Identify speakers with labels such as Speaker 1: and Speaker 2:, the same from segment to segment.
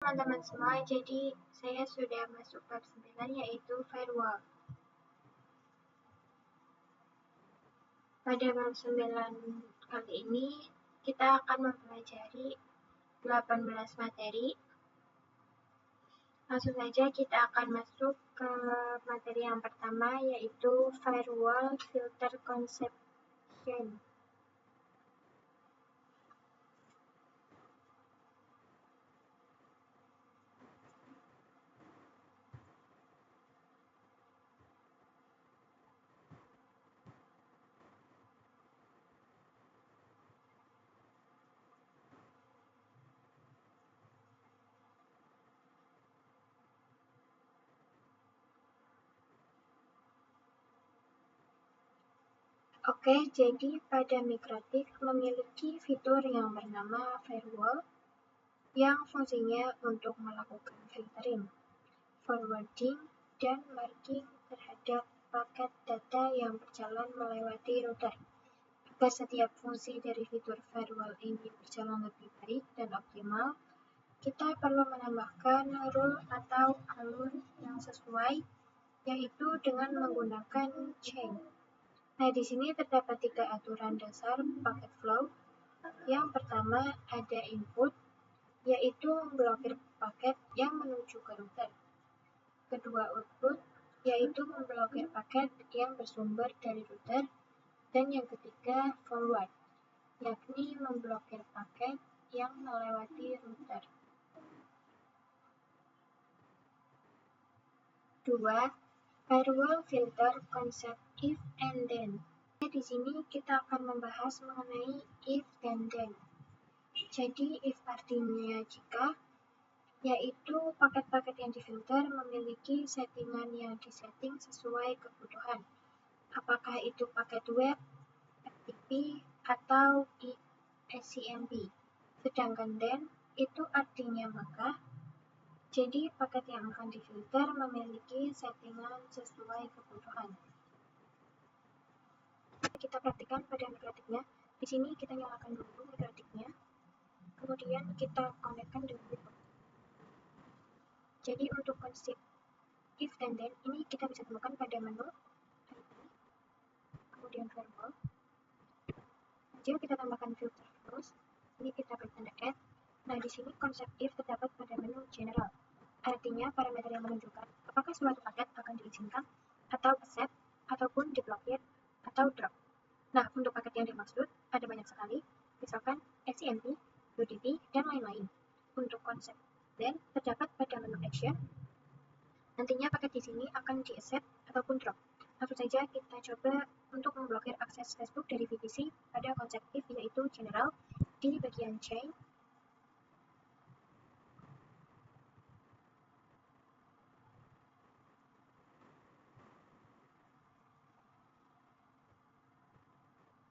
Speaker 1: teman-teman semua, jadi saya sudah masuk bab 9 yaitu firewall. Pada bab 9 kali ini kita akan mempelajari 18 materi. Langsung saja kita akan masuk ke materi yang pertama yaitu firewall filter conception. Oke, jadi pada Mikrotik memiliki fitur yang bernama firewall yang fungsinya untuk melakukan filtering, forwarding, dan marking terhadap paket data yang berjalan melewati router. Agar setiap fungsi dari fitur firewall ini berjalan lebih baik dan optimal, kita perlu menambahkan rule atau alur yang sesuai, yaitu dengan menggunakan chain. Nah, di sini terdapat 3 aturan dasar paket flow. Yang pertama ada input, yaitu memblokir paket yang menuju ke router. Kedua, output, yaitu memblokir paket yang bersumber dari router. Dan yang ketiga, forward, yakni memblokir paket yang melewati router. 2. Firewall filter concept if and then. Di sini kita akan membahas mengenai if dan then. Jadi if artinya jika, yaitu paket-paket yang difilter memiliki settingan yang disetting sesuai kebutuhan. Apakah itu paket web, FTP, atau SCMP. Sedangkan then itu artinya maka. Jadi paket yang akan difilter memiliki settingan sesuai kebutuhan. Kita praktikkan pada mikrotiknya. Di sini kita nyalakan dulu mikrotiknya. Kemudian kita konekkan dengan Wipro. Jadi untuk konsep if dan then ini kita bisa temukan pada menu IP, kemudian firewall. Jika kita tambahkan filter terus, ini kita beri tanda add. Nah, di sini konsep if terdapat pada menu general. Artinya parameter yang menunjukkan apakah suatu paket akan diizinkan atau accept ataupun diblokir atau drop. Nah, untuk paket yang dimaksud ada banyak sekali, misalkan SCMP, UDP, dan lain-lain. Untuk konsep then terdapat pada menu action. Nantinya paket di sini akan di-accept ataupun drop. Langsung saja kita coba untuk memblokir akses Facebook dari VPC pada konsep if yaitu general di bagian chain.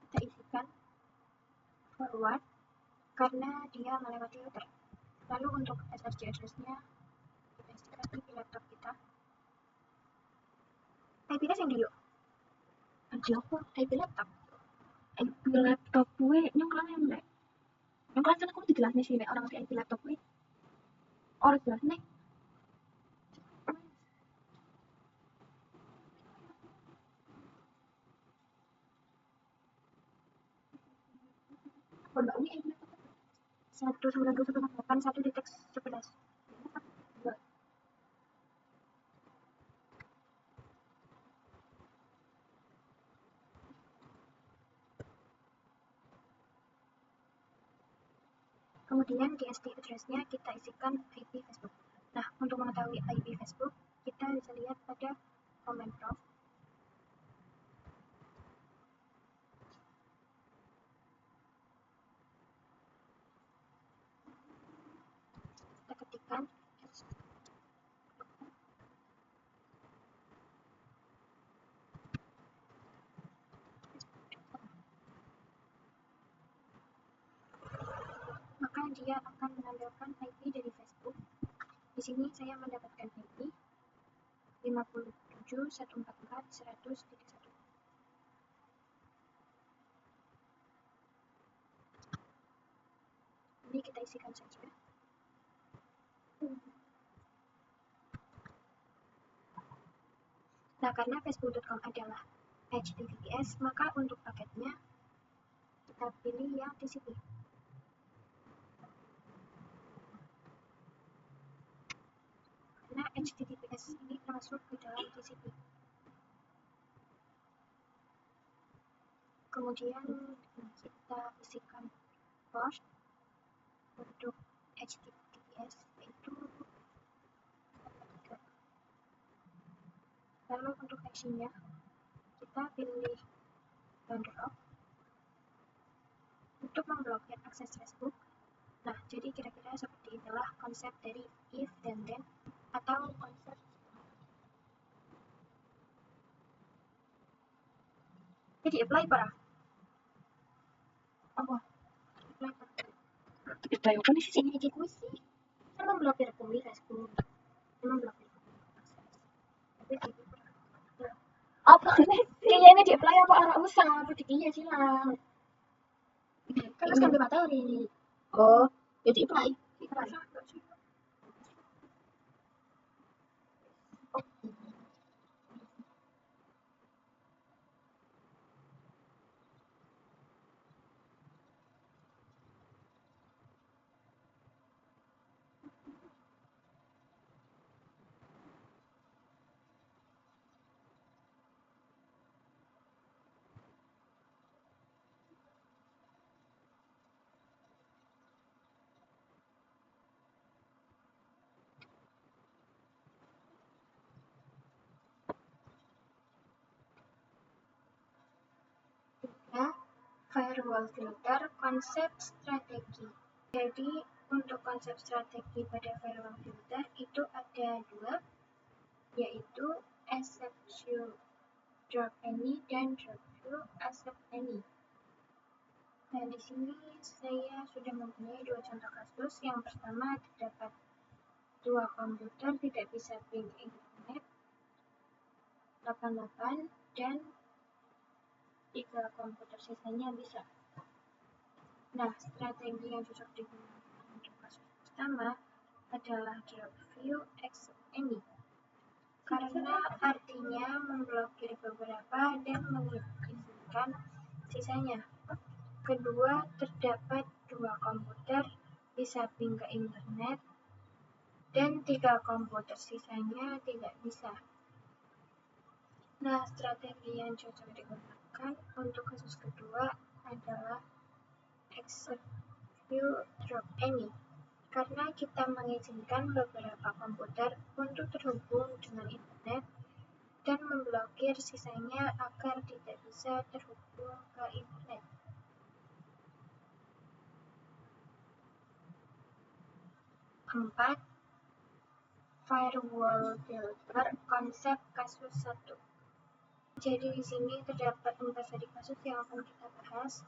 Speaker 1: Kita isikan forward karena dia melewati router. Lalu untuk SSC address-nya kita isikan IP laptop kita. IP yang di yuk. Aja apa IP laptop? IP laptop gue nyongklang emlek. Nyongklang kan aku dijelasnya sih orang ngerti IP laptop gue. Orang jelas nih. Mbak Uni IP laptop 192.168.1.11. Kemudian di SD address-nya kita isikan IP Facebook. Nah, untuk mengetahui IP Facebook, kita bisa lihat pada command prompt. Kita ketikkan maka dia akan menampilkan IP dari Facebook. Di sini saya mendapatkan IP 57.144.100.1. Ini kita isikan saja. Nah, karena facebook.com adalah HTTPS, maka untuk paketnya kita pilih yang TCP. Karena HTTPS ini masuk ke dalam TCP. Kemudian kita isikan port untuk HTTPS itu. Lalu untuk actionnya kita pilih drop untuk memblokir akses Facebook. Nah, jadi kira-kira seperti itulah konsep dari if dan then atau konsep. Jadi apply para apa? Apply apa nih sih? Ini kuis sih. Kan memblokir kuis Facebook. Memblokir akses. Tapi apa nih? Kayaknya ini di apply apa arah usah? Apa dia silang? Kan harus ngambil materi. Oh, jadi apply. Firewall filter, konsep strategi. Jadi untuk konsep strategi pada firewall filter itu ada dua, yaitu accept you drop any dan drop you accept any. Nah, di sini saya sudah mempunyai dua contoh kasus. Yang pertama, terdapat dua komputer tidak bisa ping internet 88 dan 3 komputer sisanya bisa. Nah, strategi yang cocok digunakan untuk kasus pertama adalah drop view accept any, karena artinya memblokir beberapa dan mengizinkan sisanya. Kedua, terdapat dua komputer bisa ping ke internet dan 3 komputer sisanya tidak bisa. Nah, strategi yang cocok digunakan untuk kasus kedua adalah accept view drop any, karena kita mengizinkan beberapa komputer untuk terhubung dengan internet dan memblokir sisanya agar tidak bisa terhubung ke internet. Keempat, firewall filter, konsep kasus 1. Jadi di sini terdapat 4 tadi kasus yang akan kita bahas.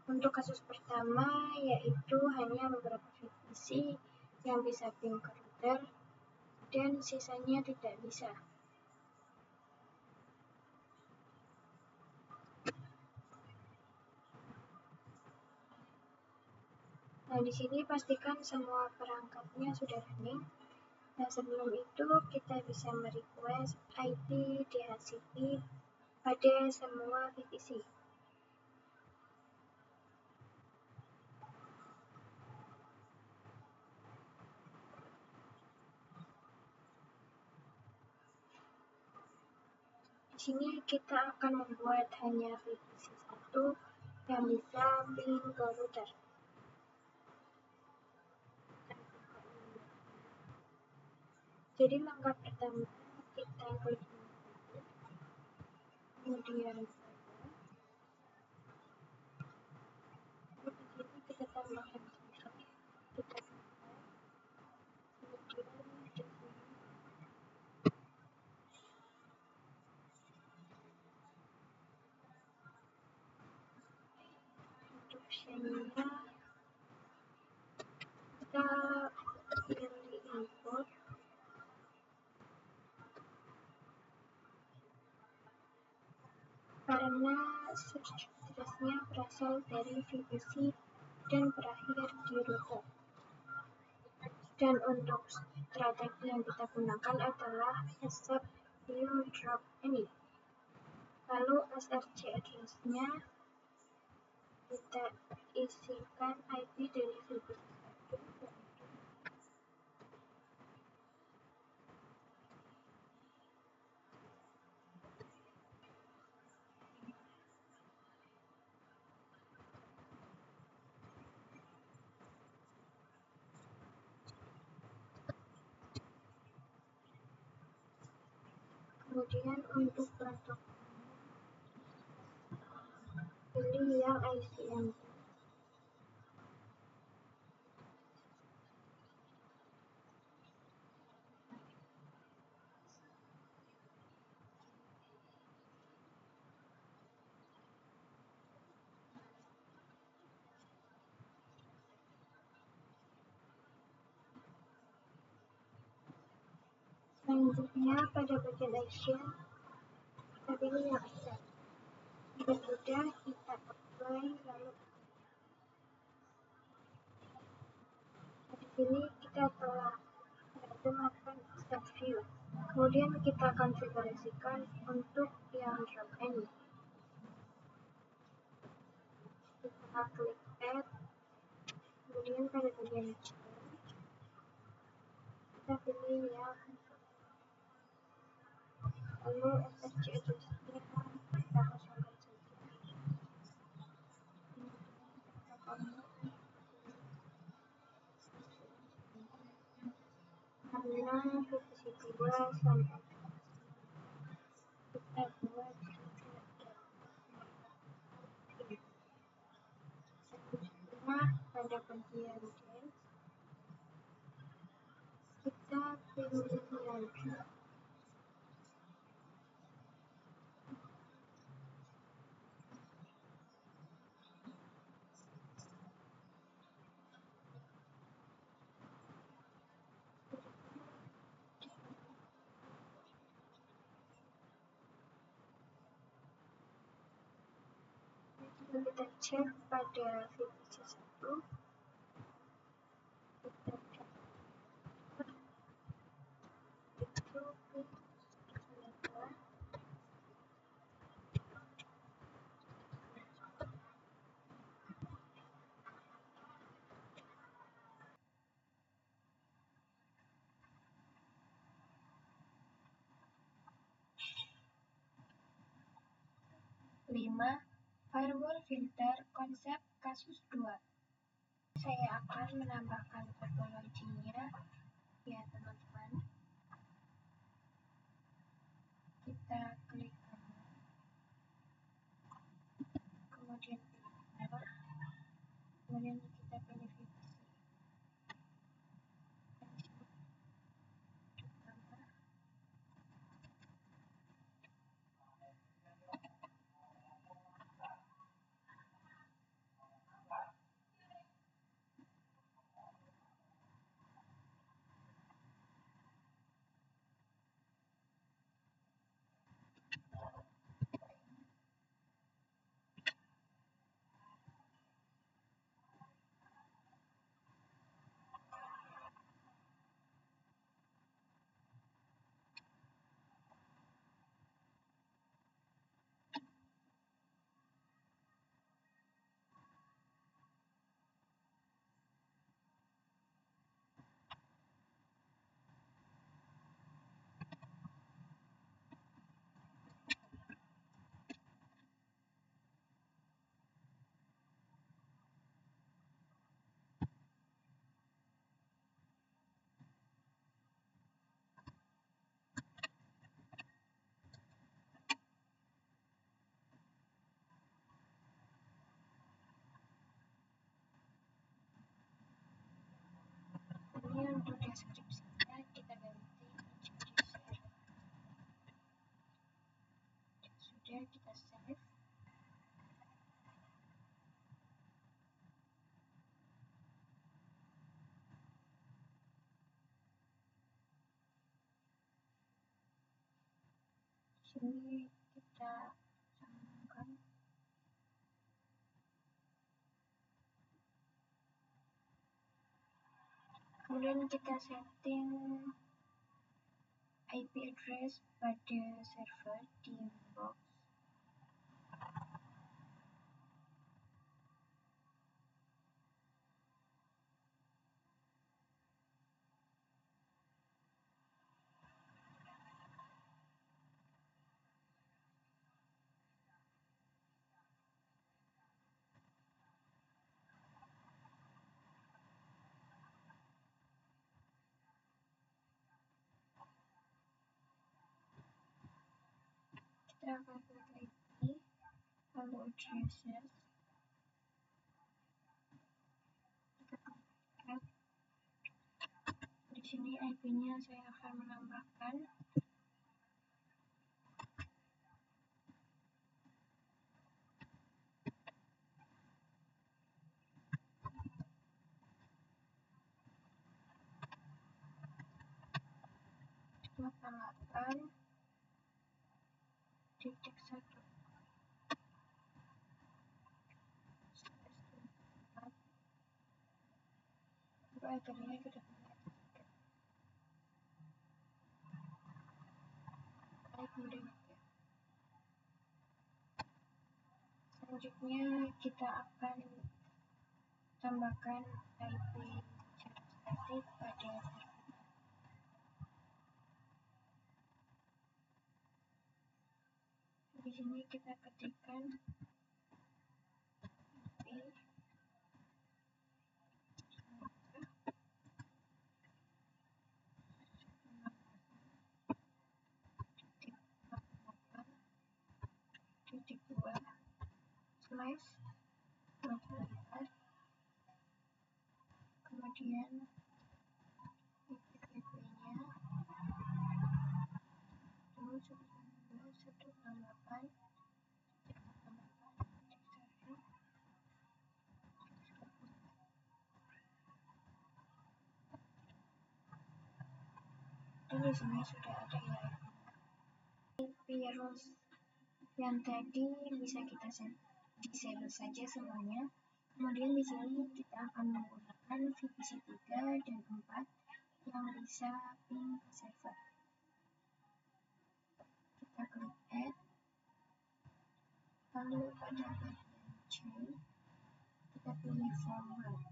Speaker 1: Untuk kasus pertama yaitu hanya beberapa VPC yang bisa ping ke router dan sisanya tidak bisa. Nah, di sini pastikan semua perangkatnya sudah running. Nah, sebelum itu kita bisa merequest IP DHCP pada semua VPC. Di sini kita akan membuat hanya VPC 1 yang bisa ping ke router. Jadi langkah pertama kita klik kemudian kita tambahkan kita kemudian untuk share-nya kita pilih import karena search address-nya berasal dari VPC dan berakhir di router. Dan untuk strategi yang kita gunakan adalah accept you drop any. Lalu SRC address-nya kita isikan IP dari VPC1. Kemudian untuk protokol pilih yang ICMP. Selanjutnya pada bagian action kita pilih yang accept. Jika sudah kita apply, lalu di sini kita telah melakukan step view. Kemudian kita konfigurasikan untuk yang drop any. Kita klik add, kemudian pada bagian change kita pilih yang lalu SRC address-nya kita kosongkan saja. Karena VPC2 sampai kita buat selanjutnya pada bagian change kita pilih lagi kita cek pada VPC1 kita cek itu adalah lima firewall filter konsep kasus 2. Saya akan menambahkan topologinya ya teman-teman. Kita klik kemudian pilih error, kemudian kita pilih VPC. Ini untuk deskripsinya kita ganti menjadi share. Sudah kita save. Sini kita sambungkan. Kemudian kita setting IP address pada server di inbox. Kita akan klik IP, lalu addresses. Kita klik add. Di sini IP-nya saya akan menambahkan 88.1. Akhirnya kita selanjutnya kita akan tambahkan IP static pada server. Di sini kita ketikkan IP titik 2 slash 24, kemudian IP-nya 192.168.1. Dan di sini sudah ada ya IP rules yang tadi bisa kita disable saja semuanya. Kemudian di sini kita akan menggunakan VPC 3 dan 4 yang bisa ping server. Kita klik add, lalu pada bagian C kita pilih forward.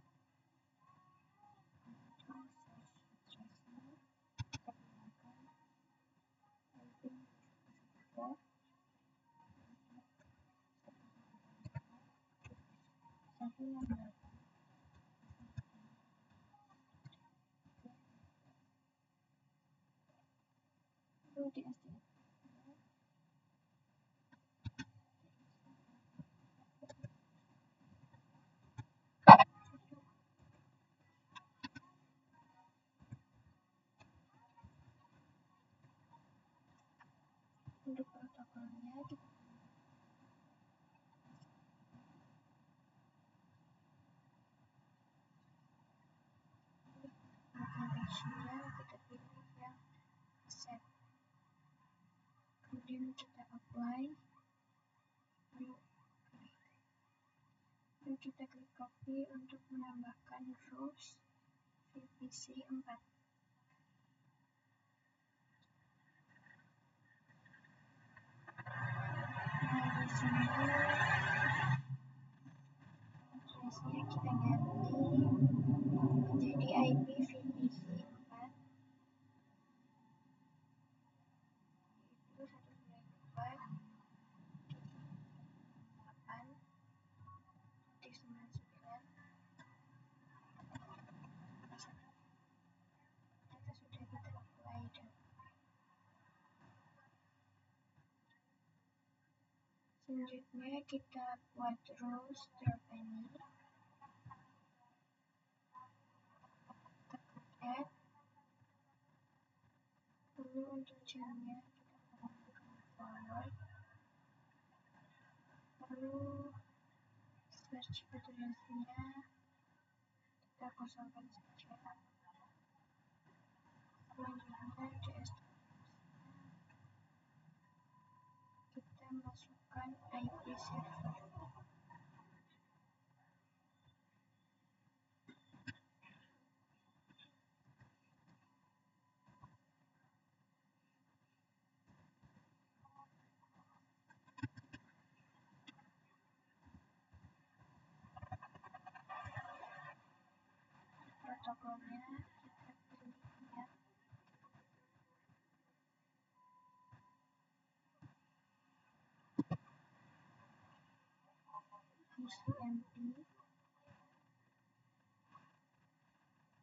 Speaker 1: Untuk protokolnya kita pilih yang set, kemudian kita apply, lalu kita klik copy untuk menambahkan rules VPC 4. Nah, di sini addressnya kita ganti menjadi IP VPC 4 itu 192.8.99. Kita apply dan selanjutnya kita buat rules drop ini. Kita klik add, lalu untuk jamnya kita menggunakan forward, lalu search address-nya kita kosongkan saja. Selanjutnya DS kita masukkan IP server. protokolnya kita pilih yang ICMP,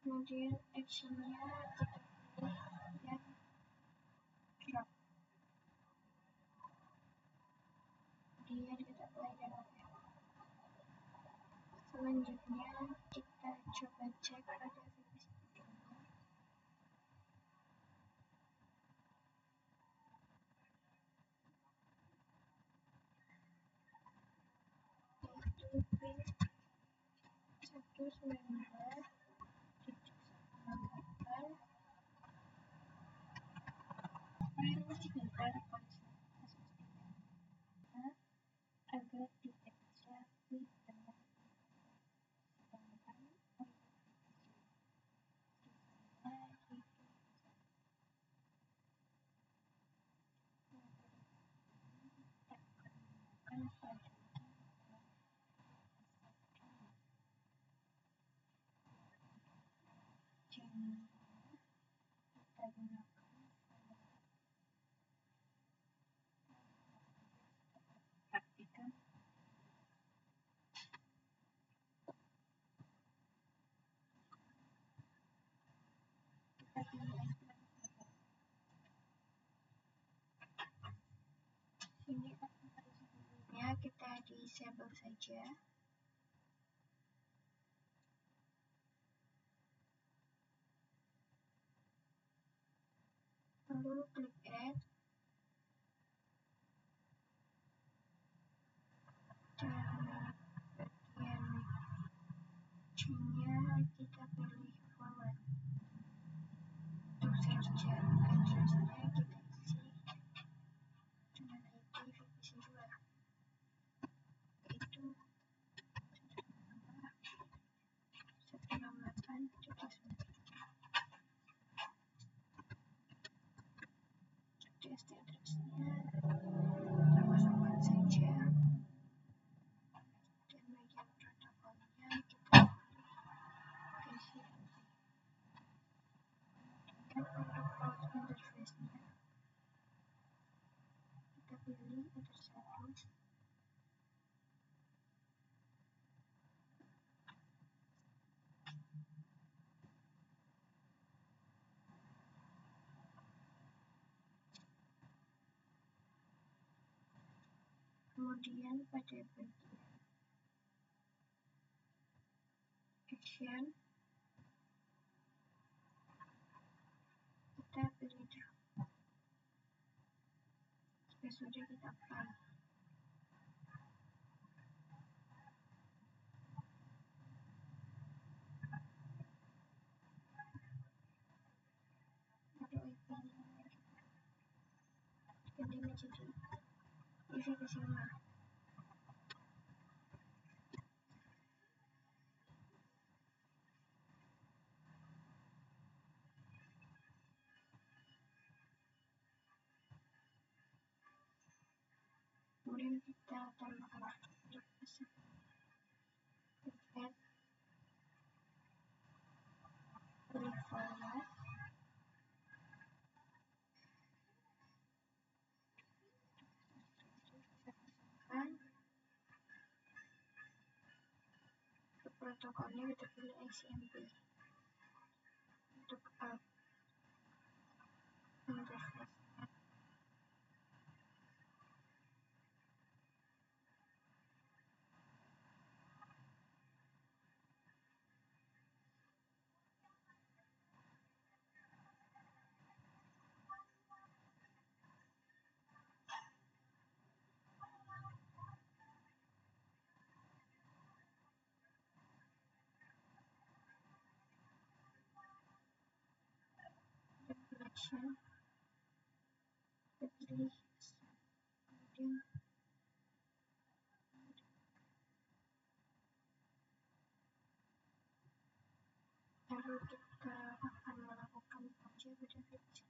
Speaker 1: kemudian actionnya kita pilih yang drop, kemudian kita apply dan oke. Selanjutnya kita coba cek pada VPC ini, yaitu pin 192.168 sebentar agar dibaca with dengan sedangkan untuk sisanya itu tak menggunakan pada channel kita gunakan praktikan. Kita pilih sini sebelumnya kita disable saja, lalu klik add dan bagian G-nya kita pilih forward. Untuk search address-nya kita isi dengan ID VPC2, yaitu 168.9. TXT address-nya kita kosongkan saja, dan bagian protokolnya kita isi. Dan untuk port interface-nya kita pilih ada satu. Kemudian pada bagian action kita pilih drop. Jika sudah kita apply. Untuk IP-nya ganti menjadi IVPC5. Kemudian kita tambahkan add, pilih forward, untuk protokolnya kita pilih ICMP. Untuk app interface dan connection kita pilih, kemudian lalu kita akan melakukan purge pada VPC.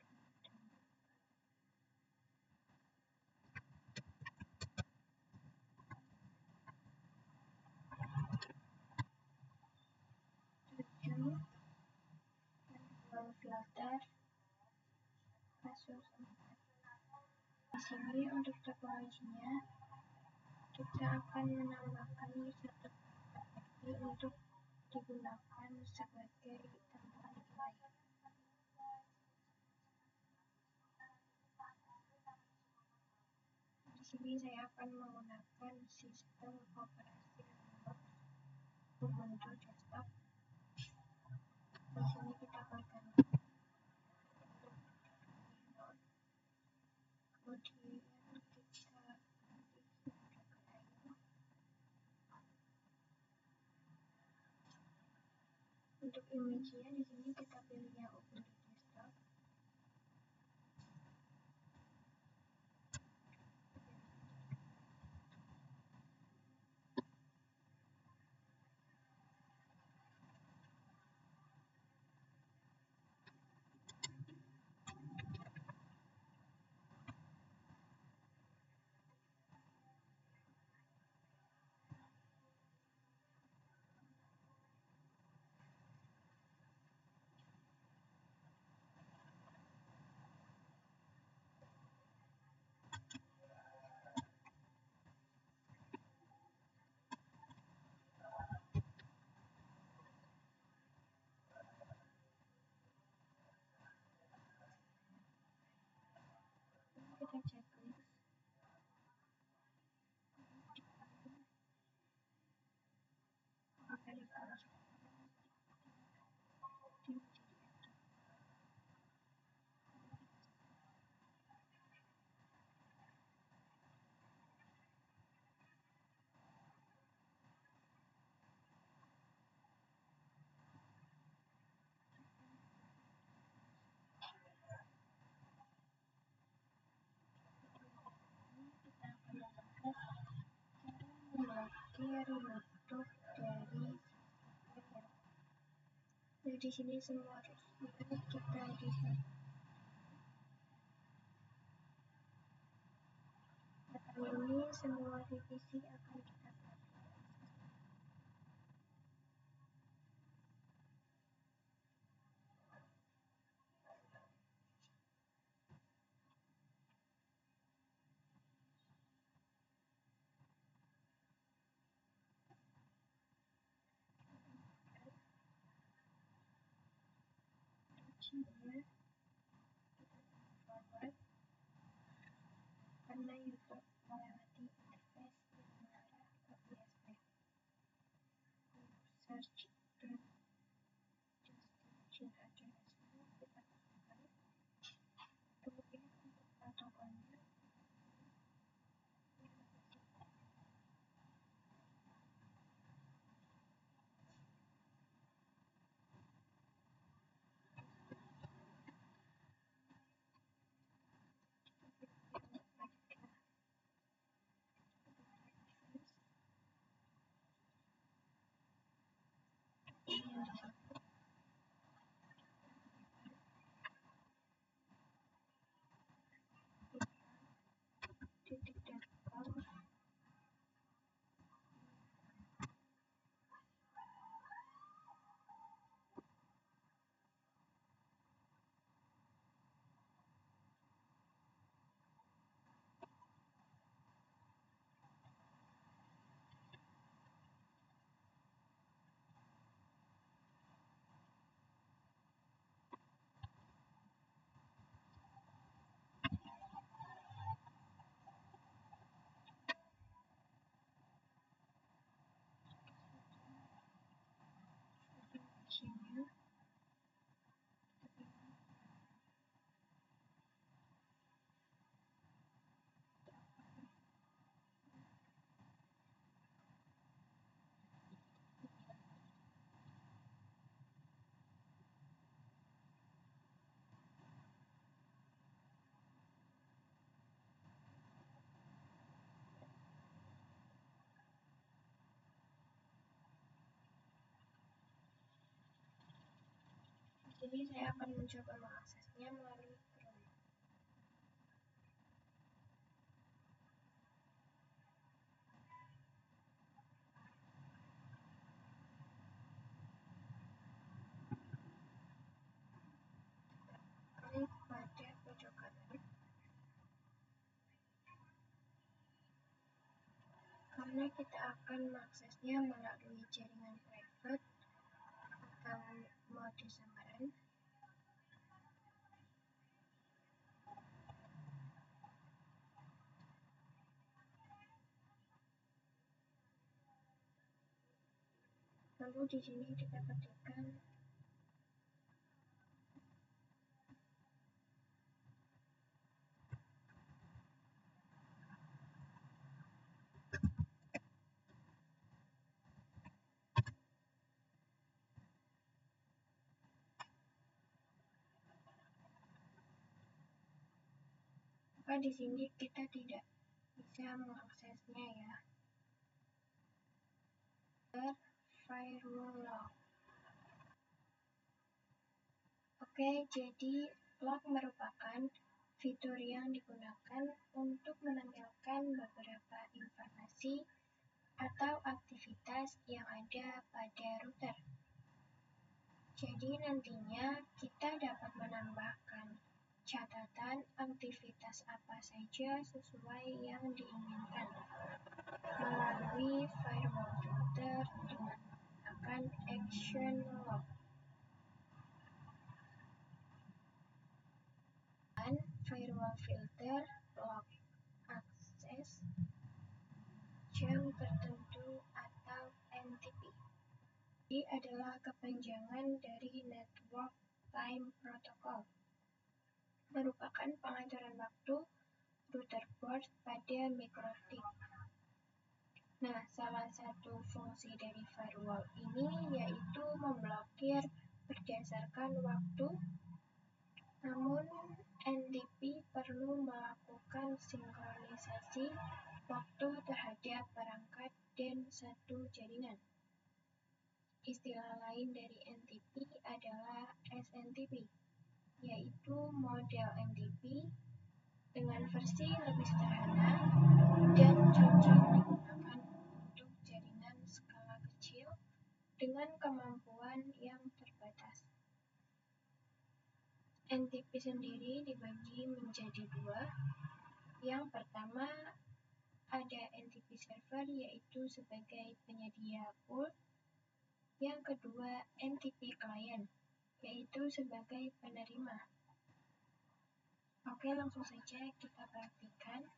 Speaker 1: sini untuk topologinya kita akan menambahkan satu properti untuk digunakan sebagai tambahan nilai. Di sini saya akan menggunakan sistem operasi Linux Ubuntu desktop. Di sini kita akan kemudian kita untuk image-nya di sini kita pilih yang Ubuntu desktop. Kita checklist. Kita untuk dari player. Di sini semua kita bisa ini semua divisi akan kita forward karena YouTube melewati interface yang mengarah ke USB. Search dan destination address-nya kita masukkan. Kemudian untuk protokolnya titik.com. Sini saya akan mencoba mengaksesnya melalui Chrome. Klik pada pojok kanan. karena kita akan mengaksesnya melalui jaringan private atau mode samaran. Lalu di sini kita ketikkan maka di sini kita tidak bisa mengaksesnya ya. Firewall log. Oke, jadi log merupakan fitur yang digunakan untuk menampilkan beberapa informasi atau aktivitas yang ada pada router. Jadi nantinya kita dapat menambahkan catatan aktivitas apa saja sesuai yang diinginkan melalui firewall filter dengan menggunakan action log. Dan firewall filter log akses jam tertentu atau NTP. Ini adalah kepanjangan dari Network Time Protocol, merupakan pengaturan waktu router port pada mikrotik. Nah, salah satu fungsi dari firewall ini yaitu memblokir berdasarkan waktu, namun NTP perlu melakukan sinkronisasi waktu terhadap perangkat dan satu jaringan. Istilah lain dari NTP adalah SNTP, yaitu model NTP dengan versi lebih sederhana dan cocok digunakan untuk jaringan skala kecil dengan kemampuan yang terbatas. NTP sendiri dibagi menjadi dua. Yang pertama ada NTP server, yaitu sebagai penyedia pool. Yang kedua NTP client, yaitu sebagai penerima. Oke, langsung saja kita praktikan.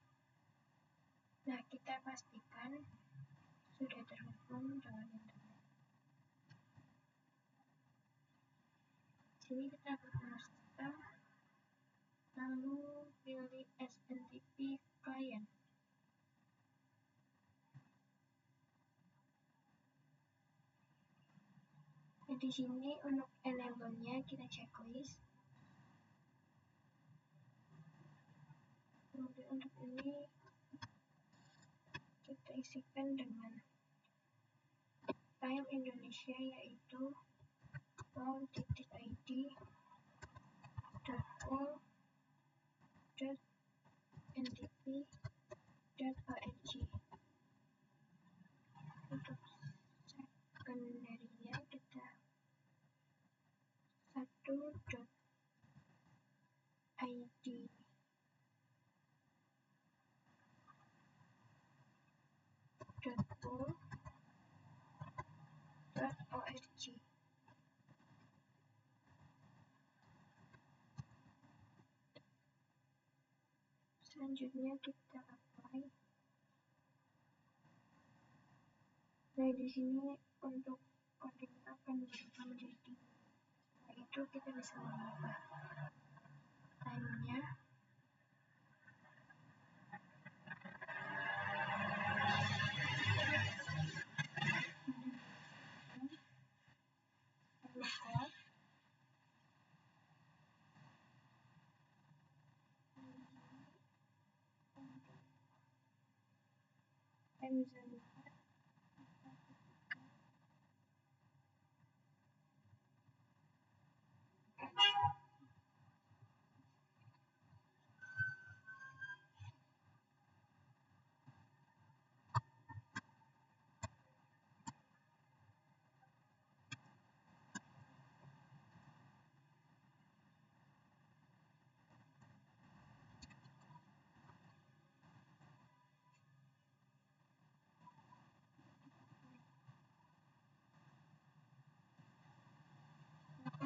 Speaker 1: Nah, kita pastikan sudah terhubung dengan internet. Sini kita buka sistem, lalu pilih SNTP client. Nah, di sini untuk enable-nya kita checklist. Kemudian untuk ini kita isikan dengan time Indonesia, yaitu .id.pool.ntp.org. Untuk secondarynya kita 1.id.pool.org. Selanjutnya kita apply. Nah, di sini untuk kodenya akan berubah menjadi, yaitu kita bisa mengubah time-nya lokal, time zone.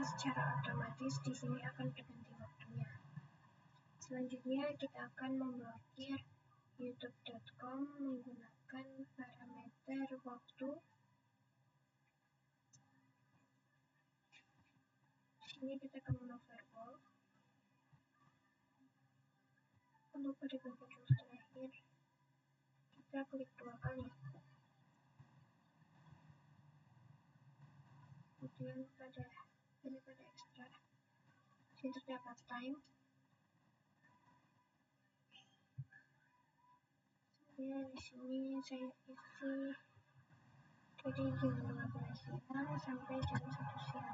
Speaker 1: secara otomatis di sini akan berganti waktunya. Selanjutnya kita akan memblokir youtube.com menggunakan parameter waktu. Di sini kita ke menu firewall. Untuk pada bagian rules terakhir, kita klik 2 kali. Kemudian pada extra, sini terdapat time. Ya, di sini saya isi dari jam 12 siang sampai jam 1 siang.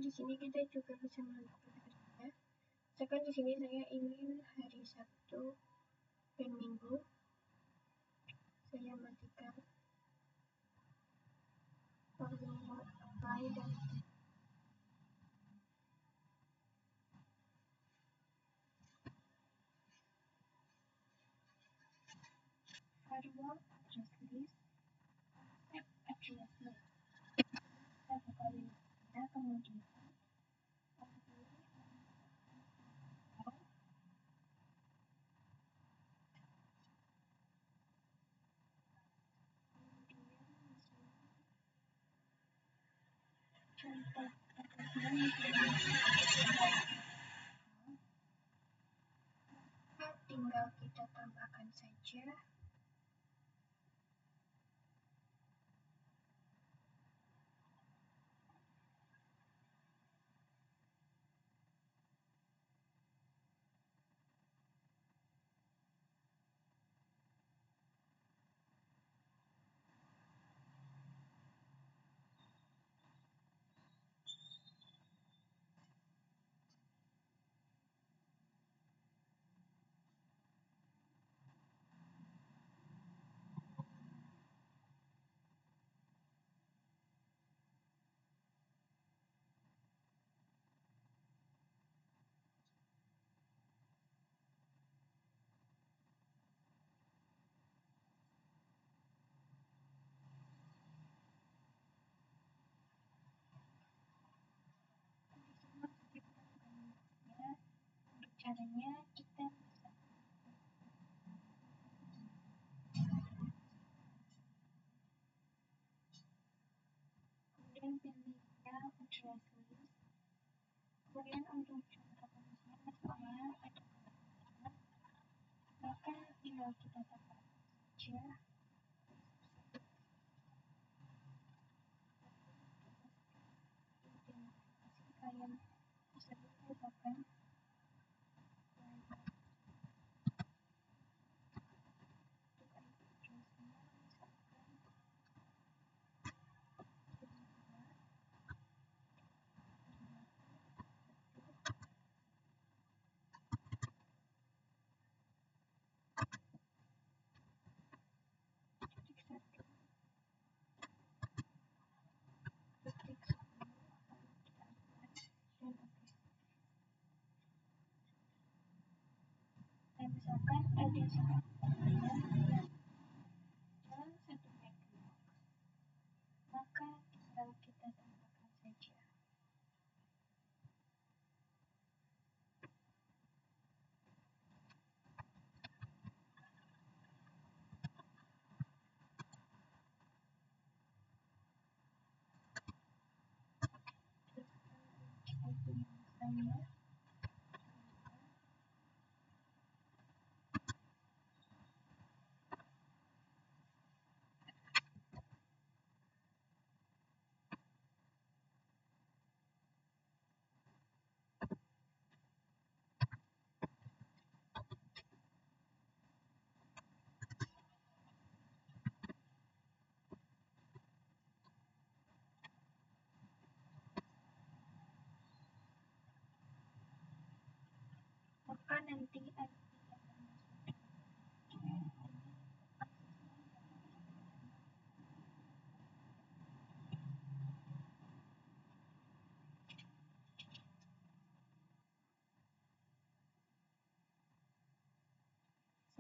Speaker 1: Di sini kita juga bisa menentukan harinya. Misalkan di sini saya ingin hari Sabtu dan Minggu, saya matikan lalu apply dan firewall address list, accept address list. Kita buka window, kemudian contoh tinggal kita tambahkan saja. Untuk caranya kita bisa kemudian pilih yang address list. Kemudian untuk contoh kondisinya misalnya ada kemungkinan, maka tinggal kita tambahkan saja. Identifikasi kalian bisa merupakan misalkan ada satu yang jalan 1 meter, maka tinggal kita tambahkan saja. Misalnya maka nanti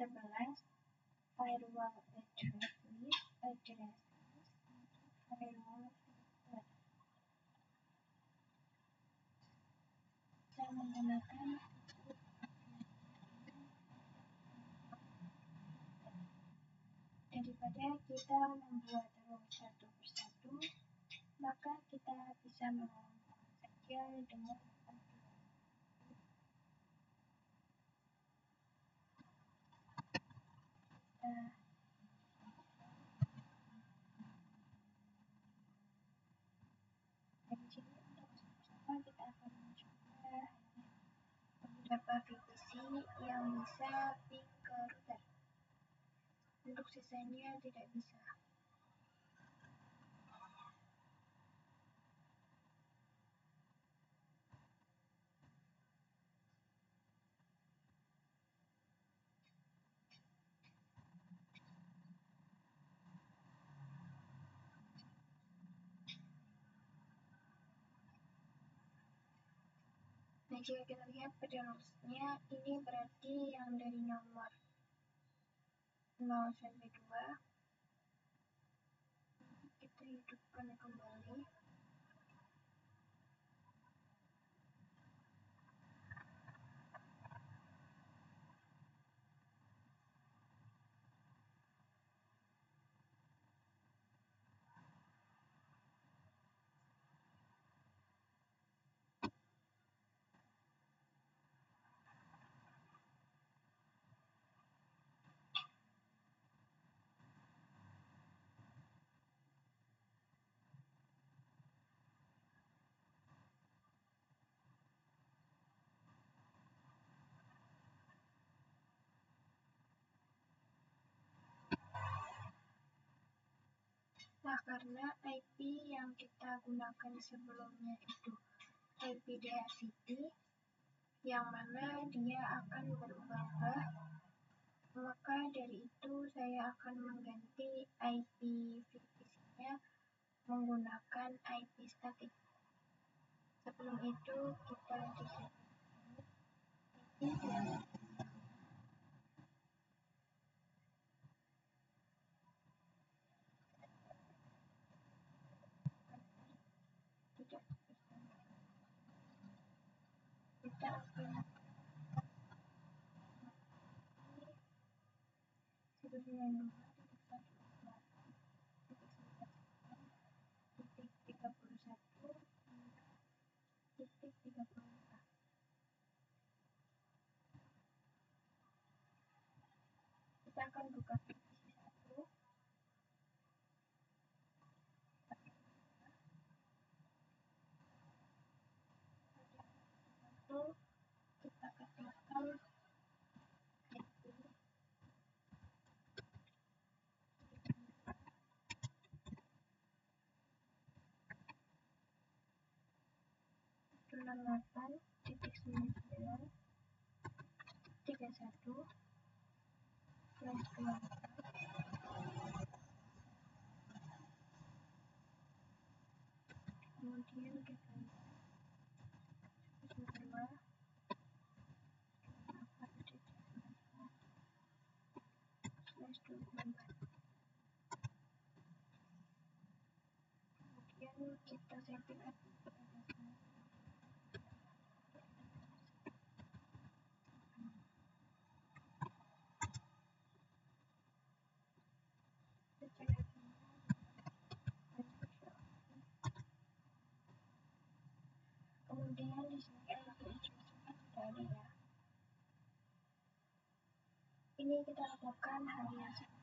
Speaker 1: 11. Firewall address list addresses firewall filter. Kita menggunakan daripada kita membuat row satu persatu, maka kita bisa mengumpulkan saja dengan dari sini untuk bersama kita akan mencoba beberapa VPC yang bisa ping ke router. Untuk sisanya tidak bisa. Nah, jika kita lihat pada rules-nya, ini berarti yang dari nomor 0 sampai 2, kita hidupkan kembali. Nah, karena IP yang kita gunakan sebelumnya itu IP DHCP, yang mana dia akan berubah-ubah, maka dari itu saya akan mengganti IP VPC-nya menggunakan IP statik. Sebelum itu kita disebut IP yang tidak kita akan sebelumnya 2.1.31.35. Kita akan buka VPC 1. Kita ketikkan IP 68.99.31/24. Kemudian kita lihat semua kemudian kita setting kemudian di sini IP address-nya tidak ada ya. Ini kita lakukan hal yang sama.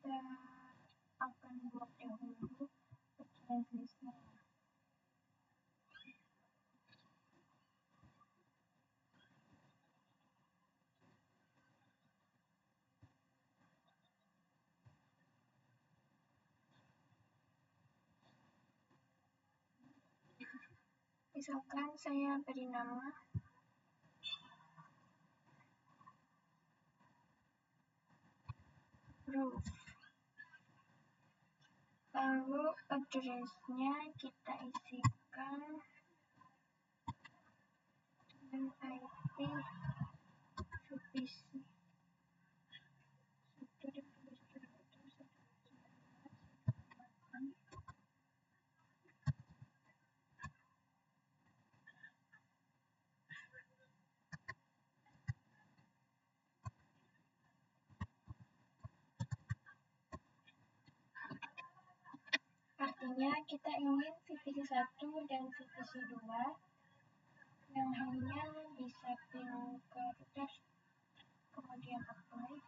Speaker 1: kita akan buat dahulu address list-nya. Misalkan saya beri nama roof. Lalu address-nya kita isikan dengan IP VPC. Artinya kita ingin VPC 1 dan VPC 2 yang hanya bisa ping ke router, kemudian apply,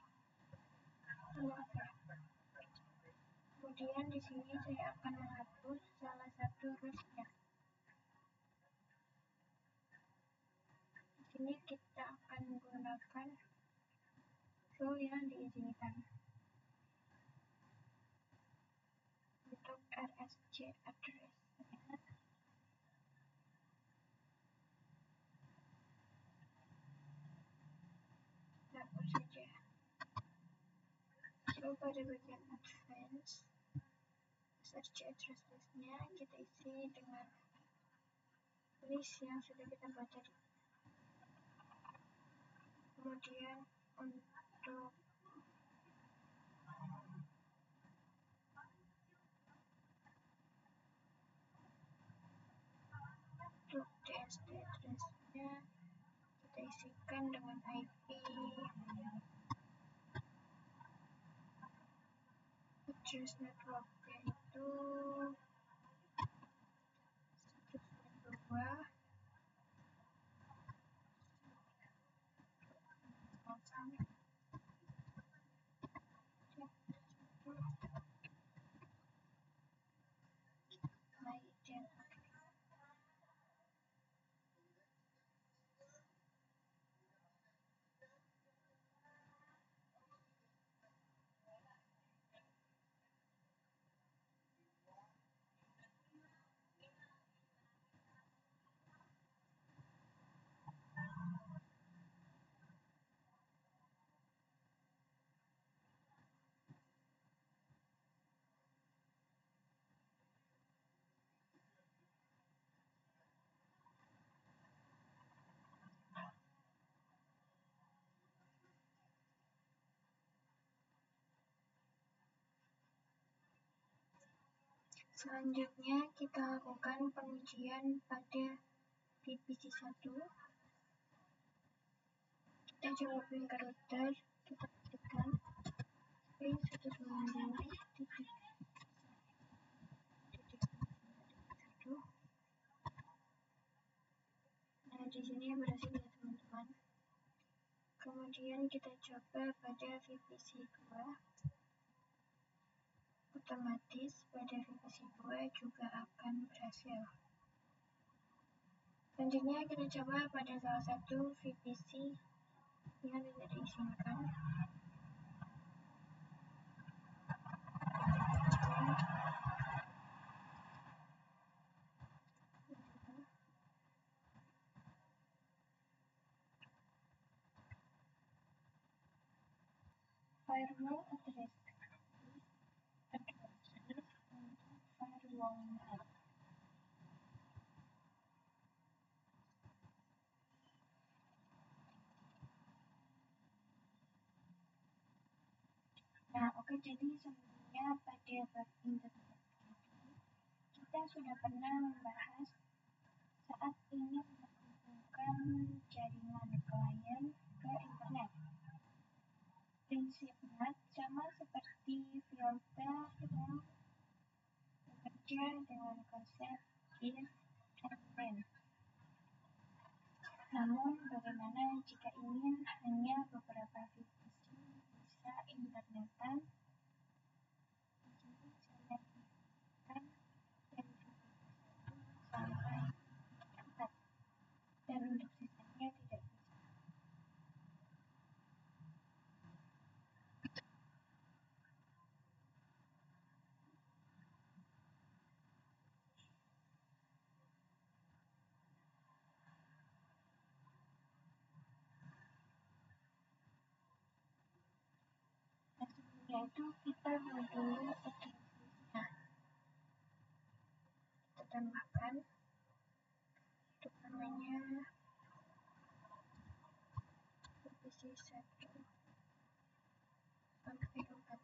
Speaker 1: lalu apply. Kemudian di sini saya akan menghapus salah satu roof-nya. Di sini kita akan menggunakan rule yang diizinkan untuk RSC address. Hapus saja. So pada bagian advance, search address list-nya kita isi dengan list yang sudah kita buat tadi. Kemudian untuk DST address-nya kita isikan dengan IP address network, yaitu 192 Selanjutnya kita lakukan pengujian pada VPC 1. Kita coba ping ke router, kita ketikkan ping 192.1.1. Nah, di sini berhasil ya teman-teman. Kemudian kita coba pada VPC 2. Otomatis pada VPC 2 juga akan berhasil. Selanjutnya kita coba pada salah satu VPC yang tidak diizinkan. Firewall address untuk firewall. Nah, oke, jadi sebelumnya pada bab internet kita sudah pernah membahas saat ingin menghubungkan jaringan klien ke internet. Prinsipnya sama seperti filter yang bekerja dengan konsep if and then. Namun, bagaimana jika ingin hanya beberapa VPC bisa internetan yaitu kita buat dulu address-nya. Kita tambahkan untuk namanya VPC 1 sampai 4.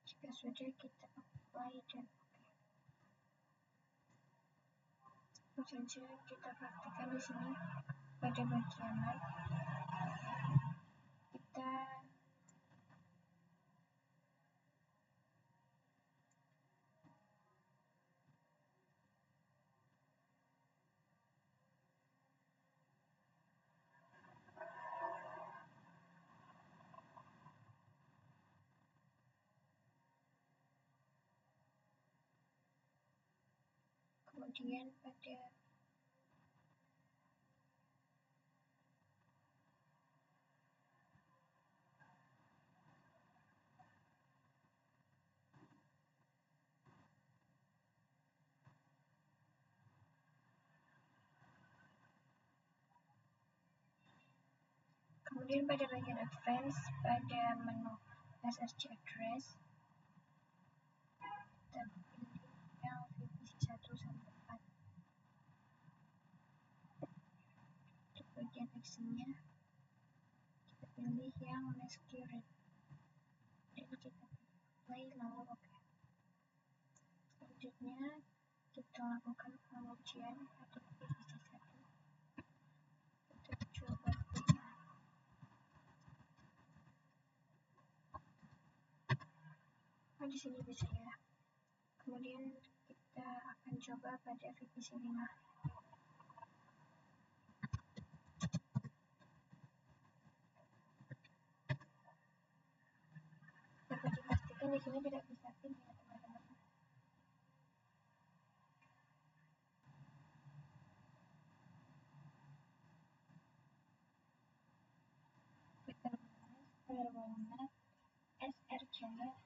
Speaker 1: Jika sudah, kita apply dan langsung saja kita praktikkan di sini. Pada bagian lab kita kemudian pada bagian advance, pada menu SSC address kita pilih yang VPC 1 sampai 4. Untuk bagian actionnya kita pilih yang masquerade dan kita play lalu OK. Selanjutnya kita lakukan pengujian pada VPC 1. Kita coba di sini bisa ya. Kemudian kita akan coba pada VPC 5. Dapat dipastikan di sini tidak bisa pin ya teman-teman. Perbankan SRCnet.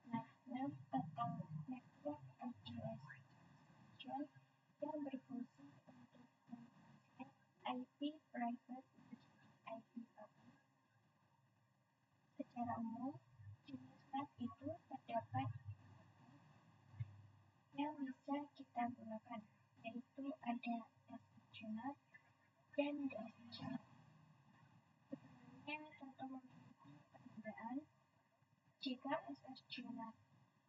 Speaker 1: Nah, NAM atau Network Address yang berfungsi untuk mengakses IP private menjadi IP public. Secara umum, jenis NAT itu terdapat yang bisa kita gunakan, yaitu ada SRCnet dan DSCnet. Sebenarnya tentu memiliki perbedaan. Jika SSCnet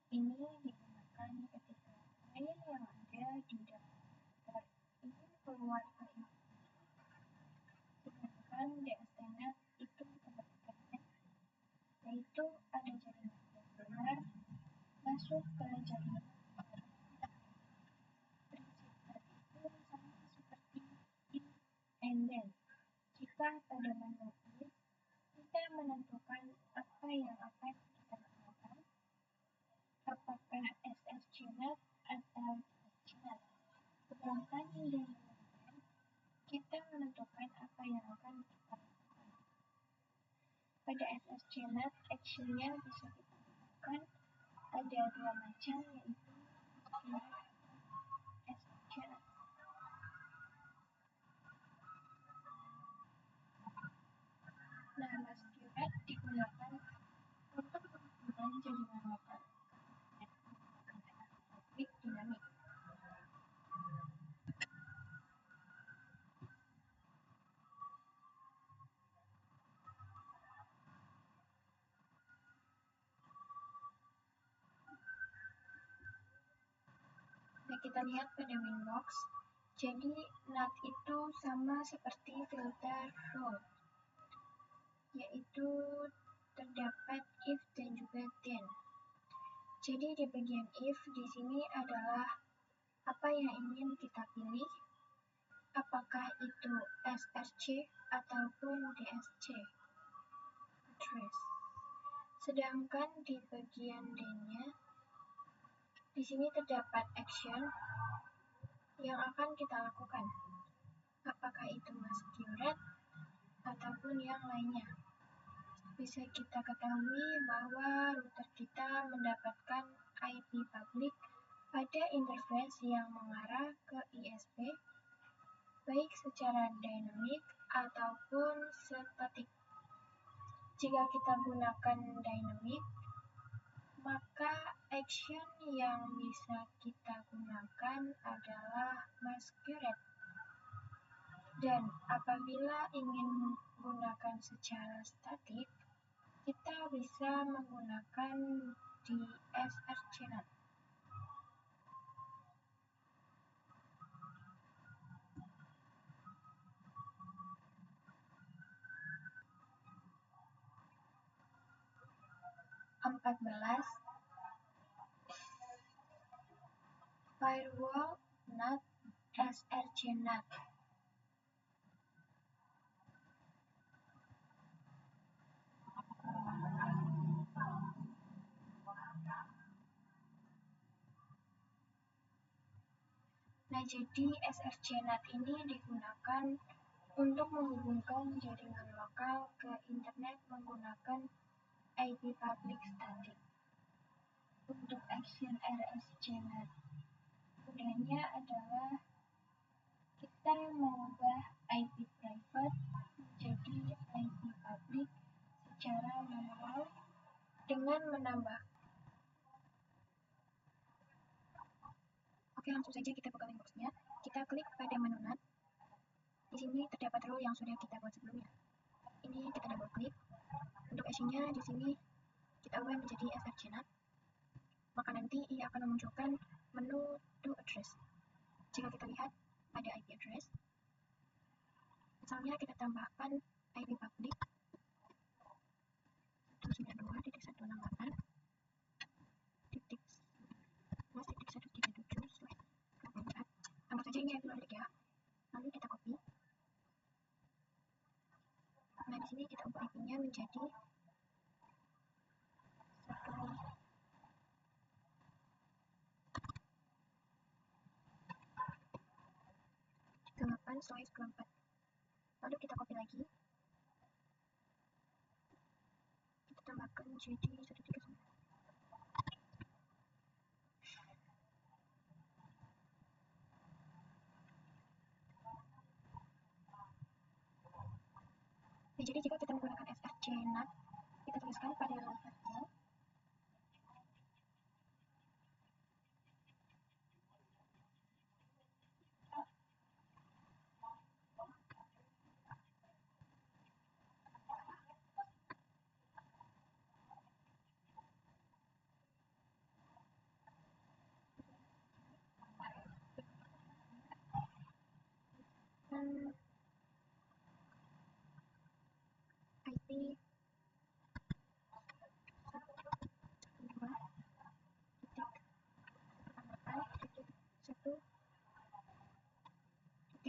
Speaker 1: ini digunakan ketika file yang ada di dalam server ingin keluar ke internet, sedangkan DSCnet itu sebaliknya, yaitu ada jaringan yang benar masuk ke jaringan. Prinsip tadi itu sama seperti if and then. Jika pada menu if kita menentukan apa yang akan kita lakukan, apakah SSCnet atau DSCnet. Sedangkan di menu then kita menentukan apa yang akan kita lakukan. Pada SSCnet, actionnya bisa kita gunakan ada dua macam, yaitu masquerade dan SSCnet. Nah, masquerade digunakan untuk penggunaan jaringan lokal publik dinamik. Nah, kita lihat pada Winbox. Jadi, NAT itu sama seperti filter row, yaitu terdapat if dan juga then. Jadi di bagian if di sini adalah apa yang ingin kita pilih, apakah itu SRC ataupun DSC address. Sedangkan di bagian D-nya, di sini terdapat action yang akan kita lakukan, apakah itu masquerade ataupun yang lainnya. Bisa kita ketahui bahwa router kita mendapatkan IP public pada interface yang mengarah ke ISP, baik secara dynamic ataupun static. Jika kita gunakan dynamic, maka action yang bisa kita gunakan adalah masquerade. Dan apabila ingin menggunakan secara statik, kita bisa menggunakan di srcnet. Firewall NAT srcnet. Nah, jadi srcnet ini digunakan untuk menghubungkan jaringan lokal ke internet menggunakan IP public static. Untuk action rscnet gunanya adalah kita mengubah IP private menjadi IP public secara manual dengan menambah. Oke, langsung saja kita buka Linboxnya. Kita klik pada menu NAT. Di sini terdapat role yang sudah kita buat sebelumnya. Ini kita double klik. Untuk actionnya di sini kita ubah menjadi srcnet. Maka nanti ia akan memunculkan menu to address. Jika kita lihat ada IP address, misalnya kita tambahkan IP public 192.168.11.137/24. Anggap saja ini IP public ya. Lalu kita copy. Nah, di sini kita ubah IP-nya menjadi 138/24. Lalu kita copy lagi. Kita tambahkan menjadi 139. Nah, jadi jika kita menggunakan srcnet, kita tuliskan pada line variable IP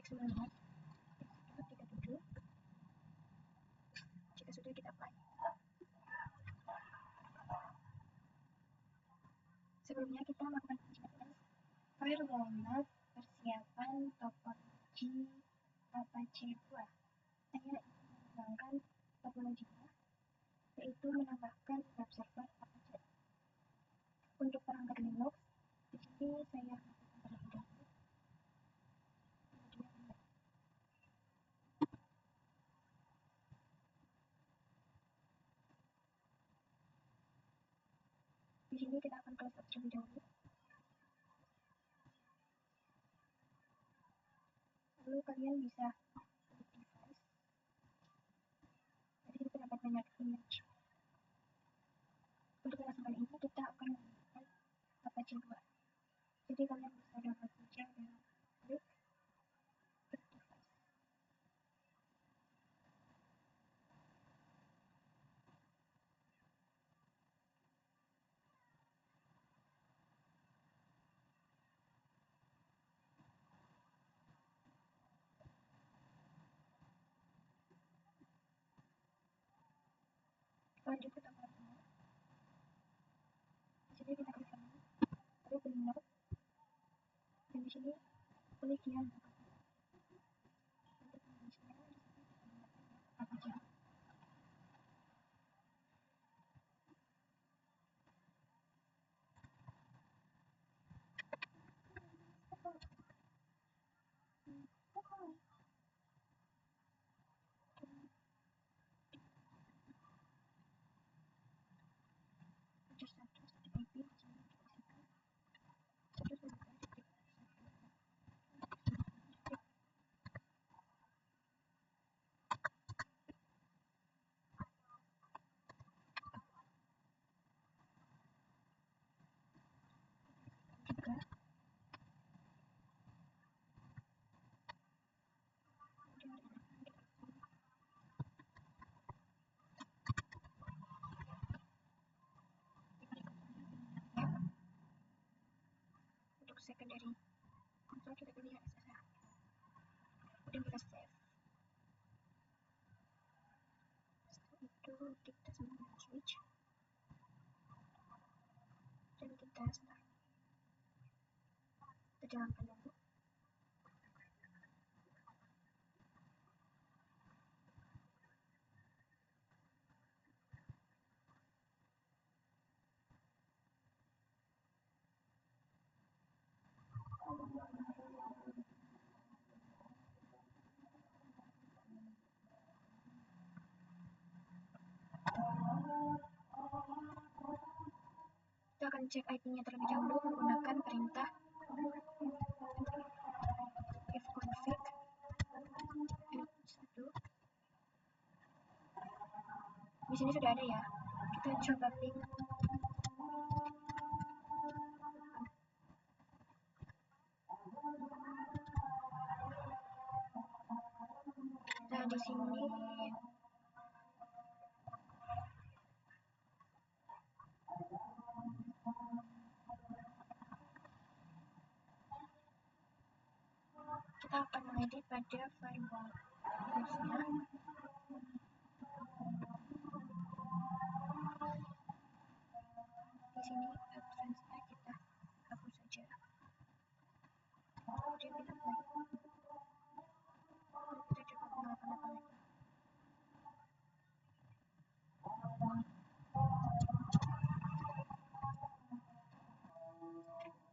Speaker 1: 2.1.19.37. Jika sudah, kita apply. Sebelumnya kita melakukan penjelasan firewall NAT persiapan topologi Apache 2. Saya ingin mengembangkan topologinya, yaitu menambahkan web server Apache. Untuk perangkat Linux, di sini saya melakukan terlebih dahulu. Di sini kita akan close terlebih dahulu. Lalu kalian bisa klik device. Jadi terdapat banyak image. Untuk pemasangan ini kita akan menggunakan Apache 2. Jadi kalian bisa download saja dan klik device. Lanjut ke tombol remote. di sini penelitian apa aja. Untuk secondary console kita pilih SSH, kemudian kita save. Setelah itu kita sembunyikan switch dan kita start. Kita jalankan dulu. Kita akan cek IP-nya terlebih dahulu menggunakan perintah fconfig f1. Di sini sudah ada ya. Kita coba ping. Nah, di sini kita akan mengedit pada firewall hostnya. Di sini advance-nya kita hapus saja. Kemudian kita play. Kita coba menggunakan apa lagi.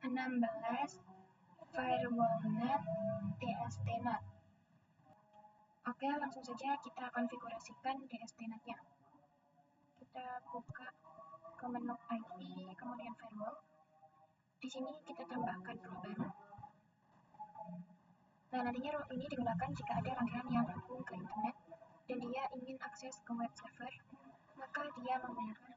Speaker 1: 16 firewallnet DSTnet. Oke, langsung saja kita konfigurasikan DSTnet-nya. Kita buka ke menu IP, kemudian firewall. Di sini kita tambahkan role baru. Nah, nantinya role ini digunakan jika ada rangkaian yang terhubung ke internet dan dia ingin akses ke web server, maka dia menggunakan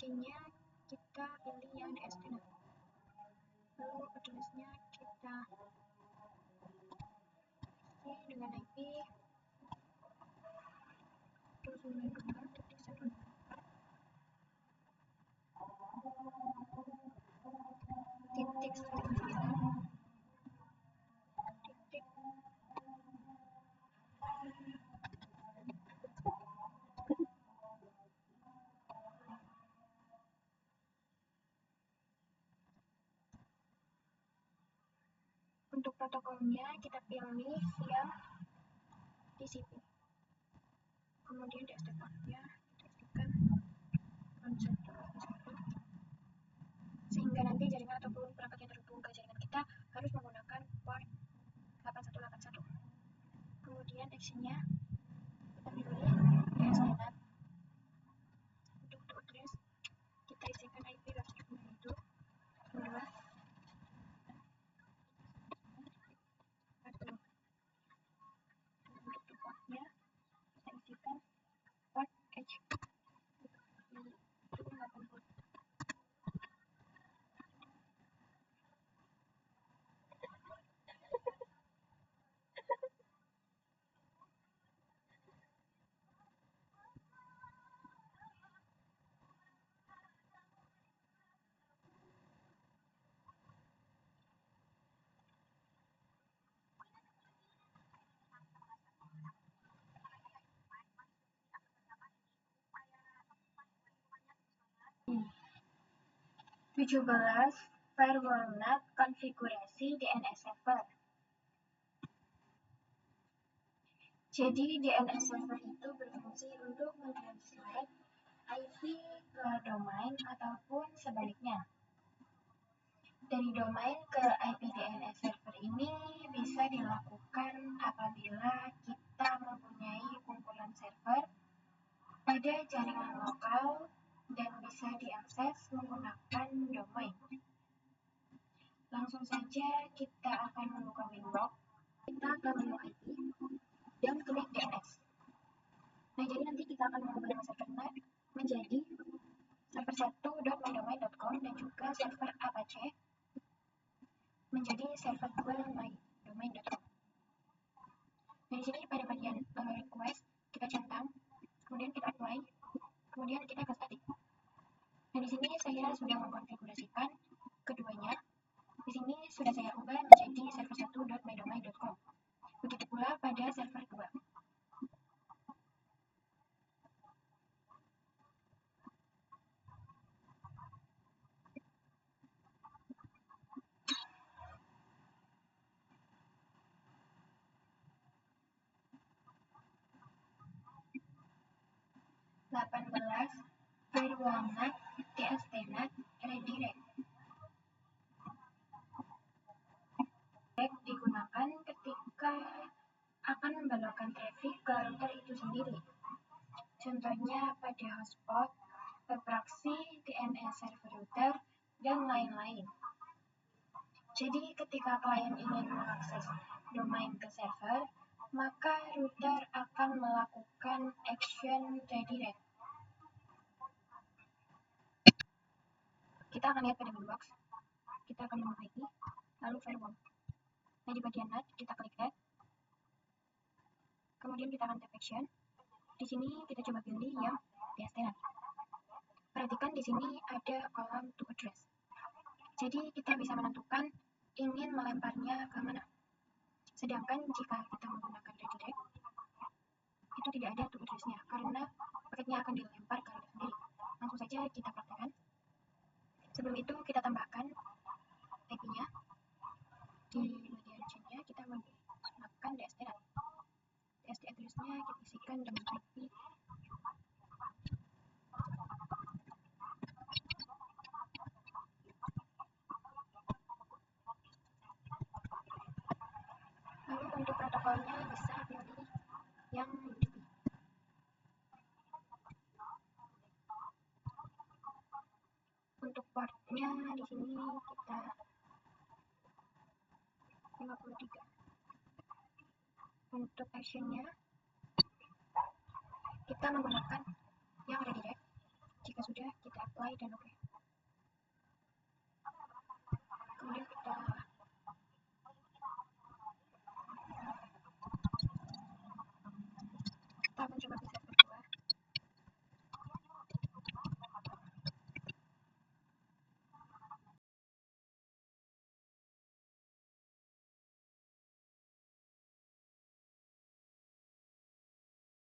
Speaker 1: C-nya kita pilih yang DSTnet. Lalu address-nya kita isi dengan IP 292.1. titik untuk protokolnya kita pilih yang TCP. Kemudian DST portnya kita isikan 1 sehingga nanti jaringan ataupun perangkat yang terhubung ke jaringan kita harus menggunakan port 8181. Kemudian action-nya kita pilih DSTnet. Untuk address kita isikan IP web server itu 2. Untuk portnya kita isikan port H 80. 17. Firewall NAT konfigurasi DNS server. Jadi DNS server itu berfungsi untuk mentranslate IP ke domain ataupun sebaliknya. Dari domain ke IP DNS server ini bisa dilakukan apabila kita mempunyai kumpulan server pada jaringan lokal dan bisa diakses menggunakan domain. Langsung saja kita akan membuka Winbox, kita ke menu IP dan klik DNS. Nah, jadi nanti kita akan mengubah nama server NAT menjadi server1.mydomain.com dan juga server Apache menjadi server2.mydomain.com. Nah, di sini pada bagian request kita centang, kemudian kita apply, kemudian kita ke static. Nah, di sini saya sudah mengkonfigurasikan keduanya. Di sini sudah saya ubah menjadi server1.mydomain.com. Begitu pula pada server 2. Firewall NAT, DST-NAT, redirect. Digunakan ketika akan membelokkan traffic ke router itu sendiri. Contohnya pada hotspot, proxy, DNS server router, dan lain-lain. Jadi ketika klien ingin mengakses domain ke server, maka router akan melakukan action redirect. Kita akan lihat pada menu box, kita akan membuka IP, lalu firewall. Nah, di bagian NAT kita klik add, kemudian kita akan tap action. Di sini kita coba pilih yang DST-NAT. Perhatikan di sini ada kolom to address. Jadi kita bisa menentukan ingin melemparnya ke mana. Sedangkan jika kita menggunakan redirect, itu tidak ada to address-nya karena paketnya akan dilempar ke router sendiri. Langsung saja kita praktekkan. Sebelum itu kita tambahkan IP-nya. Di bagian region-nya kita menggunakan DST-NAT. DST address-nya kita isikan dengan IP. Lalu untuk protokolnya bisa pilih yang UDP. Untuk portnya di sini kita 53. Untuk actionnya kita menggunakan yang redirect. Jika sudah, kita apply dan oke.